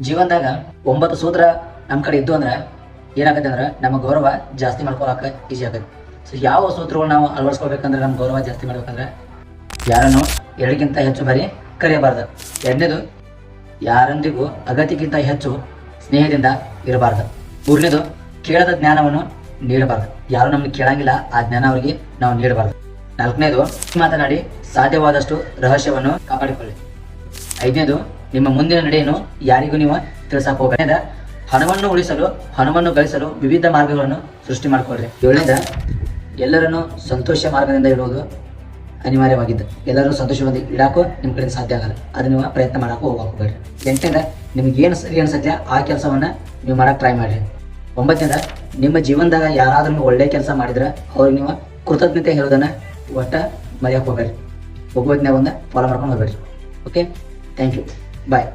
ಜೀವನದಾಗ 9 ಸೂತ್ರ ನಮ್ಮ ಕಡೆ ಇದ್ದು ಅಂದ್ರೆ ಏನಾಗತ್ತೆ ಅಂದ್ರೆ ನಮ್ಮ ಗೌರವ ಜಾಸ್ತಿ ಮಾಡ್ಕೊಳಕ್ಕೆ ಈಸಿ ಆಗತ್ತೆ. ಸೊ ಯಾವ ಸೂತ್ರಗಳು ನಾವು ಅಳವಡಿಸ್ಕೋಬೇಕಂದ್ರೆ ನಮ್ಮ ಗೌರವ ಜಾಸ್ತಿ ಮಾಡ್ಬೇಕಂದ್ರೆ ಯಾರನ್ನು ಎರಡಕ್ಕಿಂತ ಹೆಚ್ಚು ಬಾರಿ ಕರೆಯಬಾರ್ದು. ಎರಡನೇದು, ಯಾರೊಂದಿಗೂ ಅಗತ್ಯಕ್ಕಿಂತ ಹೆಚ್ಚು ಸ್ನೇಹದಿಂದ ಇರಬಾರ್ದು. ಮೂರನೇದು, ಕೇಳದ ಜ್ಞಾನವನ್ನು ನೀಡಬಾರ್ದು. ಯಾರು ನಮ್ಗೆ ಕೇಳಂಗಿಲ್ಲ ಆ ಜ್ಞಾನ ಅವರಿಗೆ ನಾವು ನೀಡಬಾರ್ದು. ನಾಲ್ಕನೇದು, ಮಾತನಾಡಿ ಸಾಧ್ಯವಾದಷ್ಟು ರಹಸ್ಯವನ್ನು ಕಾಪಾಡಿಕೊಳ್ಳಿ. ಐದನೇದು, ನಿಮ್ಮ ಮುಂದಿನ ನಡೆಯನ್ನು ಯಾರಿಗೂ ನೀವು ತಿಳಿಸಕ್ಕೆ ಹೋಗದ. ಹಣವನ್ನು ಉಳಿಸಲು, ಹಣವನ್ನು ಗಳಿಸಲು ವಿವಿಧ ಮಾರ್ಗಗಳನ್ನು ಸೃಷ್ಟಿ ಮಾಡಿಕೊಳ್ಳ್ರಿ. ಏಳನೇದ, ಎಲ್ಲರನ್ನು ಸಂತೋಷ ಮಾರ್ಗದಿಂದ ಇಡುವುದು ಅನಿವಾರ್ಯವಾಗಿದ್ದು. ಎಲ್ಲರೂ ಸಂತೋಷವಾಗಿ ಇಡಾಕೋ ನಿಮ್ಮ ಕಡೆಯಿಂದ ಸಾಧ್ಯ ಆಗಲ್ಲ, ಅದನ್ನ ನೀವು ಪ್ರಯತ್ನ ಮಾಡಕ್ಕೆ ಹೋಗಬೇಡ್ರಿ. ಎಂಟನೇದ, ನಿಮ್ಗೆ ಏನು ಸರಿ ಅನ್ಸತ್ಯ ಆ ಕೆಲಸವನ್ನ ನೀವು ಮಾಡಕ್ಕೆ ಟ್ರೈ ಮಾಡಿರಿ. ಒಂಬತ್ತನೇದ, ನಿಮ್ಮ ಜೀವನದಾಗ ಯಾರಾದ್ರೂ ಒಳ್ಳೆ ಕೆಲಸ ಮಾಡಿದ್ರೆ ಅವ್ರಿಗೆ ನೀವು ಕೃತಜ್ಞತೆ ಹೇಳೋದನ್ನ ಒಟ್ಟ ಮರೆಯಕ್ಕೆ ಹೋಗ್ಬೇಡ್ರಿ. ಹೋಗೋದ್ನಾಗ ಫಾಲೋ ಮಾಡ್ಕೊಂಡು ಹೋಗ್ಬೇಡ್ರಿ. Okay, thank you, bye.